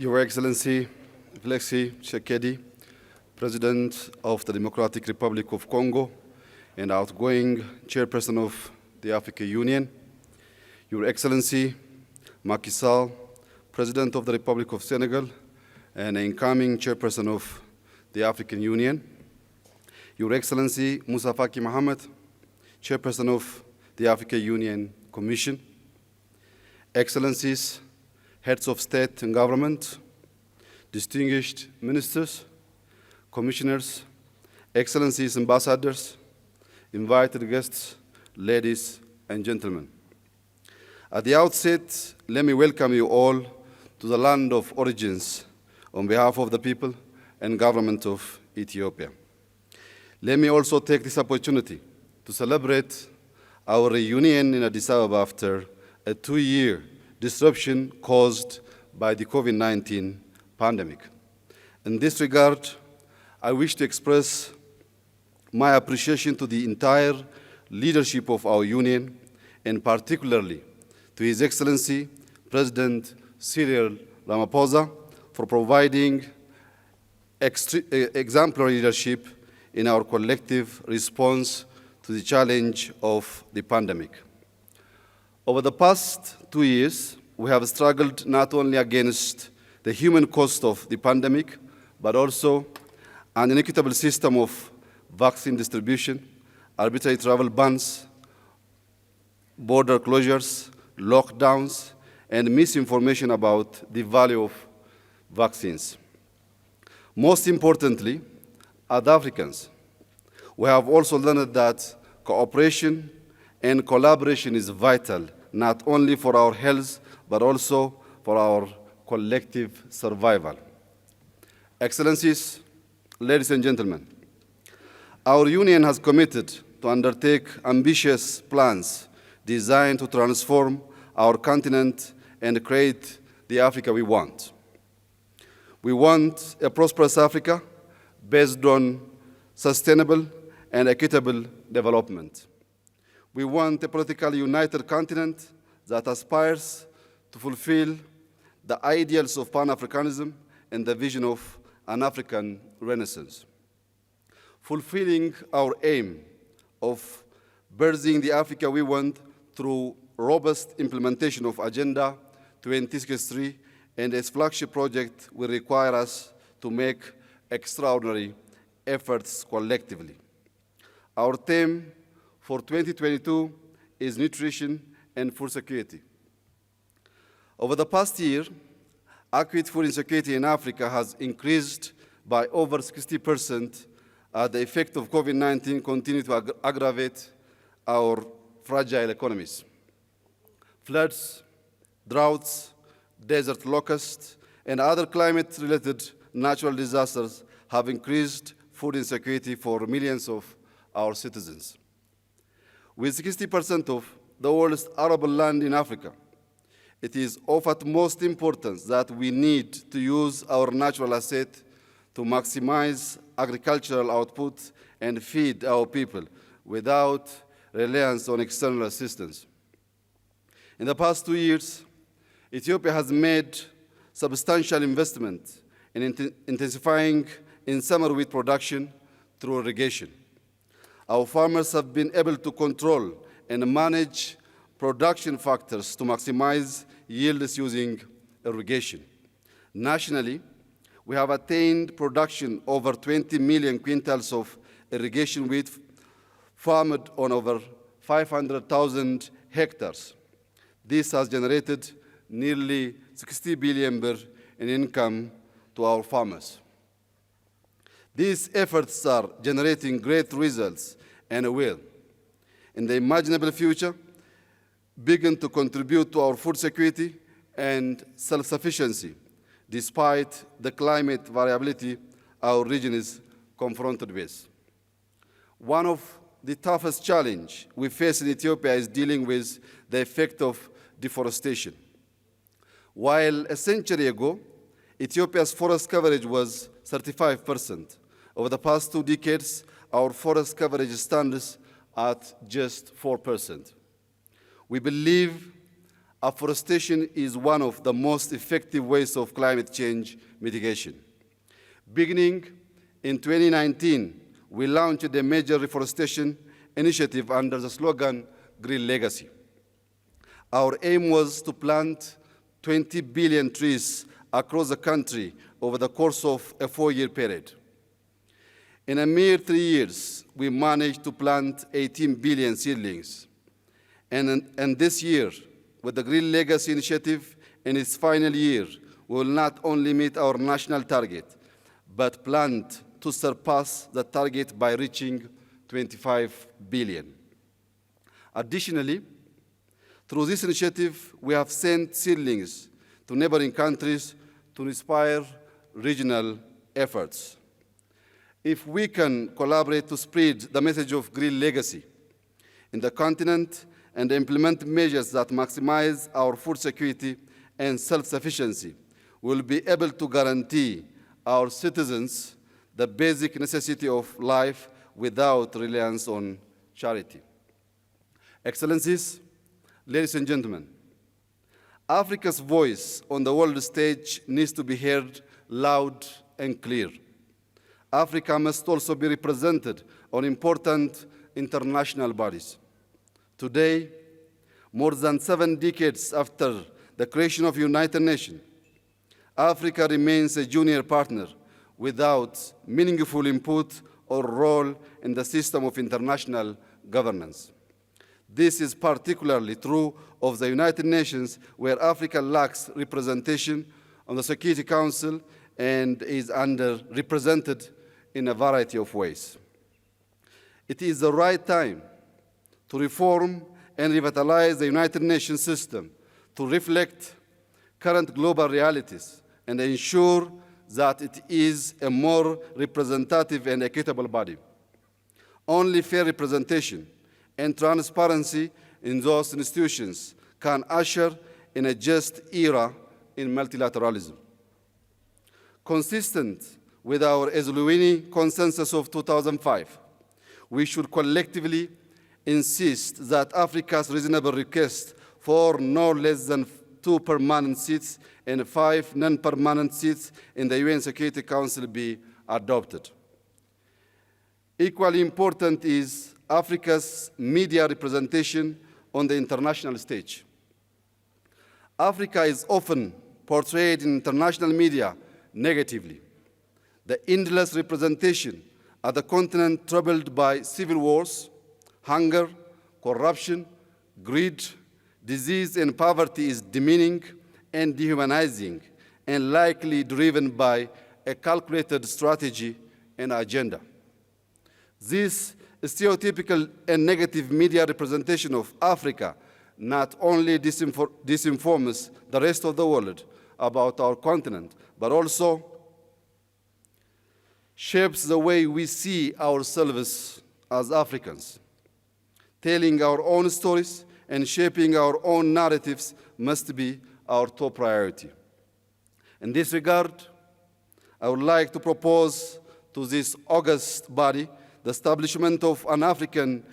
Your Excellency, Alexei Tshisekedi, President of the Democratic Republic of Congo and outgoing Chairperson of the African Union, Your Excellency, Macky Sall, President of the Republic of Senegal and incoming Chairperson of the African Union, Your Excellency Moussa Faki Mohamed, Chairperson of the African Union Commission, Excellencies, Heads of State and Government, distinguished ministers, commissioners, Excellencies, ambassadors, invited guests, ladies and gentlemen. At the outset, let me welcome you all to the land of origins on behalf of the people and government of Ethiopia. Let me also take this opportunity to celebrate our reunion in Addis Ababa after a 2-year disruption caused by the COVID-19 pandemic. In this regard, I wish to express my appreciation to the entire leadership of our union, and particularly to His Excellency President Cyril Ramaphosa for providing exemplary leadership in our collective response to the challenge of the pandemic. Over the past 2 years, we have struggled not only against the human cost of the pandemic, but also an inequitable system of vaccine distribution, arbitrary travel bans, border closures, lockdowns, and misinformation about the value of vaccines. Most importantly, as Africans, we have also learned that cooperation and collaboration is vital, not only for our health, but also for our collective survival. Excellencies, ladies and gentlemen, our union has committed to undertake ambitious plans designed to transform our continent and create the Africa we want. We want a prosperous Africa based on sustainable and equitable development. We want a politically united continent that aspires to fulfill the ideals of Pan-Africanism and the vision of an African Renaissance. Fulfilling our aim of birthing the Africa we want through robust implementation of Agenda 2063 and its flagship project will require us to make extraordinary efforts collectively. Our theme for 2022 is nutrition and food security. Over the past year, acute food insecurity in Africa has increased by over 60% as the effect of COVID-19 continues to aggravate our fragile economies. Floods, droughts, desert locusts, and other climate-related natural disasters have increased food insecurity for millions of our citizens. With 60% of the world's arable land in Africa, it is of utmost importance that we need to use our natural asset to maximize agricultural output and feed our people without reliance on external assistance. In the past 2 years, Ethiopia has made substantial investment in intensifying in summer wheat production through irrigation. Our farmers have been able to control and manage production factors to maximize yields using irrigation. Nationally, we have attained production over 20 million quintals of irrigation wheat farmed on over 500,000 hectares. This has generated nearly 60 billion birr in income to our farmers. These efforts are generating great results and will, in the imaginable future, begin to contribute to our food security and self-sufficiency, despite the climate variability our region is confronted with. One of the toughest challenges we face in Ethiopia is dealing with the effect of deforestation. While a century ago, Ethiopia's forest coverage was 35%, over the past 2 decades, our forest coverage stands at just 4%. We believe Afforestation is one of the most effective ways of climate change mitigation. Beginning in 2019, we launched a major reforestation initiative under the slogan Green Legacy. Our aim was to plant 20 billion trees across the country over the course of a 4-year period. In a mere 3 years, we managed to plant 18 billion seedlings. And this year, with the Green Legacy Initiative in its final year, we will not only meet our national target, but plan to surpass the target by reaching 25 billion. Additionally, through this initiative, we have sent seedlings to neighboring countries to inspire regional efforts. If we can collaborate to spread the message of green legacy in the continent and implement measures that maximize our food security and self-sufficiency, we will be able to guarantee our citizens the basic necessity of life without reliance on charity. Excellencies, ladies and gentlemen, Africa's voice on the world stage needs to be heard loud and clear. Africa must also be represented on important international bodies. Today, more than 7 decades after the creation of the United Nations, Africa remains a junior partner without meaningful input or role in the system of international governance. This is particularly true of the United Nations, where Africa lacks representation on the Security Council and is underrepresented in a variety of ways. It is the right time to reform and revitalize the United Nations system to reflect current global realities and ensure that it is a more representative and equitable body. Only fair representation and transparency in those institutions can usher in a just era in multilateralism. Consistent with our Esluini Consensus of 2005, we should collectively insist that Africa's reasonable request for no less than 2 permanent seats and 5 non-permanent seats in the UN Security Council be adopted. Equally important is Africa's media representation on the international stage. Africa is often portrayed in international media negatively. The endless representation of the continent troubled by civil wars, hunger, corruption, greed, disease, and poverty is demeaning and dehumanizing, and likely driven by a calculated strategy and agenda. This stereotypical and negative media representation of Africa not only disinforms the rest of the world about our continent, but also shapes the way we see ourselves as Africans. Telling our own stories and shaping our own narratives must be our top priority. In this regard, I would like to propose to this august body the establishment of an African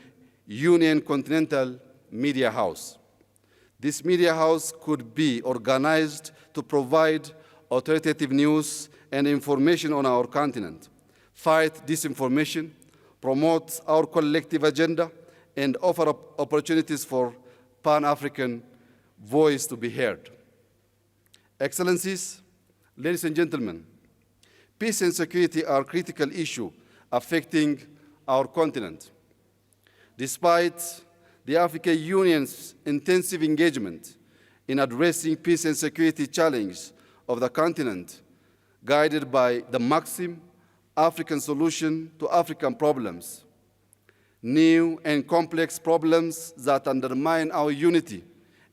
Union Continental Media House. This media house could be organized to provide authoritative news and information on our continent, fight disinformation, promote our collective agenda, and offer opportunities for Pan-African voice to be heard. Excellencies, ladies and gentlemen, peace and security are critical issues affecting our continent. Despite the African Union's intensive engagement in addressing peace and security challenges of the continent, guided by the maxim, African solution to African problems, new and complex problems that undermine our unity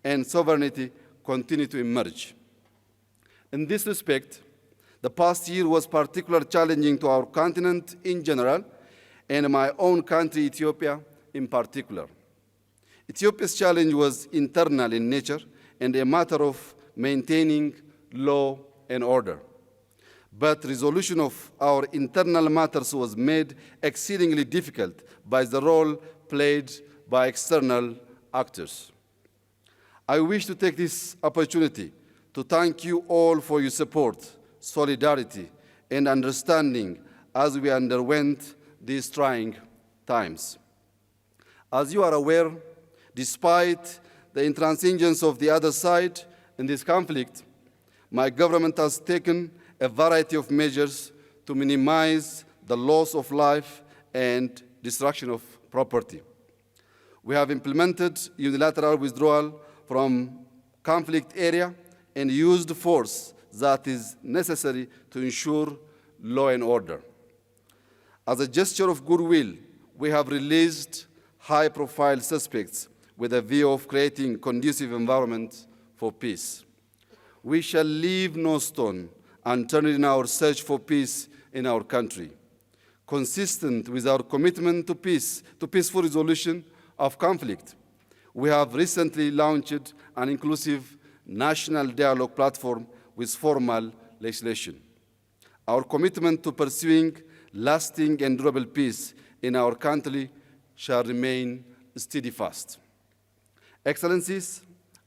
and sovereignty continue to emerge. In this respect, the past year was particularly challenging to our continent in general, and my own country, Ethiopia, in particular. Ethiopia's challenge was internal in nature and a matter of maintaining law and order. But resolution of our internal matters was made exceedingly difficult by the role played by external actors. I wish to take this opportunity to thank you all for your support, solidarity, and understanding as we underwent these trying times. As you are aware, despite the intransigence of the other side in this conflict, my government has taken a variety of measures to minimize the loss of life and destruction of property. We have implemented unilateral withdrawal from conflict area and used force that is necessary to ensure law and order. As a gesture of goodwill, we have released high-profile suspects with a view of creating conducive environment for peace. We shall leave no stone unturned in our search for peace in our country. Consistent with our commitment to peace, to peaceful resolution of conflict, we have recently launched an inclusive national dialogue platform with formal legislation. Our commitment to pursuing lasting and durable peace in our country shall remain steadfast. Excellencies,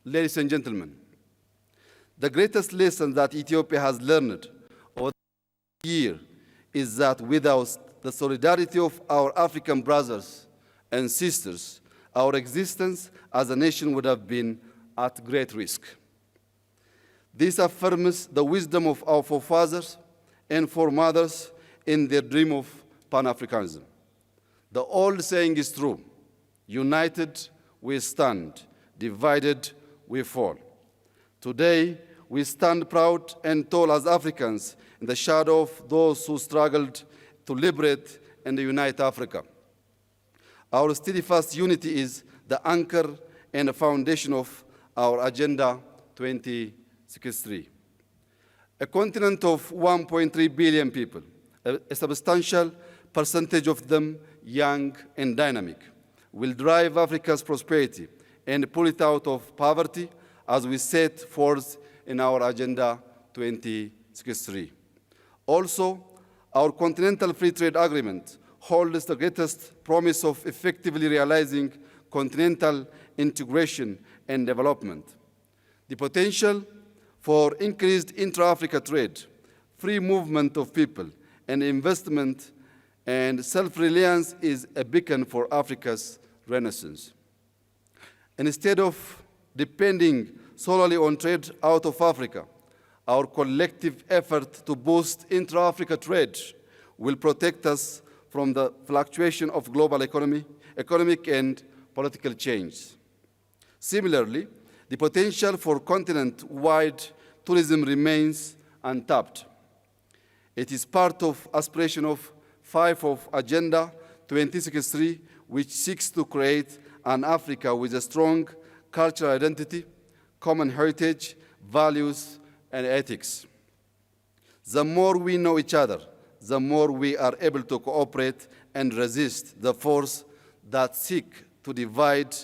ladies and gentlemen, the greatest lesson that Ethiopia has learned over the year is that without the solidarity of our African brothers and sisters, our existence as a nation would have been at great risk. This affirms the wisdom of our forefathers and foremothers in their dream of Pan-Africanism. The old saying is true: united we stand, divided we fall. Today, we stand proud and tall as Africans in the shadow of those who struggled to liberate and unite Africa. Our steadfast unity is the anchor and the foundation of our Agenda 2063. A continent of 1.3 billion people, a substantial percentage of them young and dynamic, will drive Africa's prosperity and pull it out of poverty as we set forth in our Agenda 2063. Also, our Continental Free Trade Agreement holds the greatest promise of effectively realizing continental integration and development. The potential for increased intra-Africa trade, free movement of people, and investment and self-reliance is a beacon for Africa's renaissance. Instead of depending solely on trade out of Africa, our collective effort to boost intra-Africa trade will protect us from the fluctuation of global economic and political change. Similarly, the potential for continent-wide tourism remains untapped. It is part of aspiration of 5 of Agenda 2063, which seeks to create an Africa with a strong cultural identity, common heritage, values, and ethics. The more we know each other, the more we are able to cooperate and resist the force that seek to divide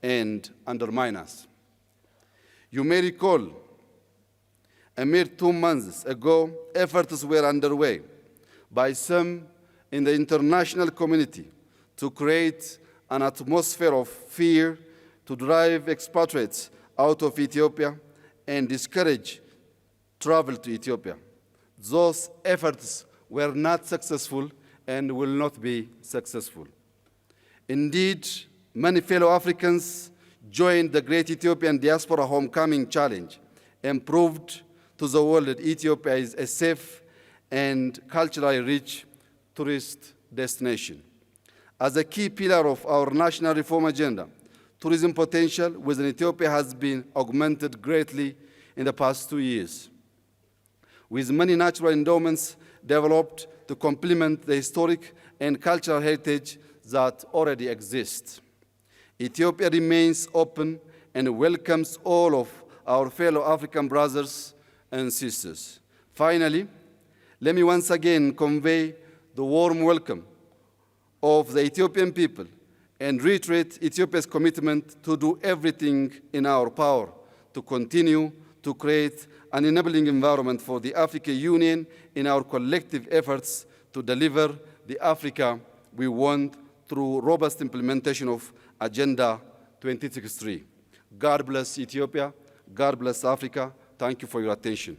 and undermine us. You may recall, a mere 2 months ago, efforts were underway by some in the international community to create an atmosphere of fear to drive expatriates out of Ethiopia and discourage travel to Ethiopia. Those efforts were not successful and will not be successful. Indeed, many fellow Africans joined the Great Ethiopian Diaspora Homecoming Challenge and proved to the world that Ethiopia is a safe and culturally rich tourist destination. As a key pillar of our national reform agenda, tourism potential within Ethiopia has been augmented greatly in the past 2 years, with many natural endowments developed to complement the historic and cultural heritage that already exists. Ethiopia remains open and welcomes all of our fellow African brothers and sisters. Finally, let me once again convey the warm welcome of the Ethiopian people and reiterate Ethiopia's commitment to do everything in our power to continue to create an enabling environment for the African Union in our collective efforts to deliver the Africa we want through robust implementation of Agenda 2063. God bless Ethiopia. God bless Africa. Thank you for your attention.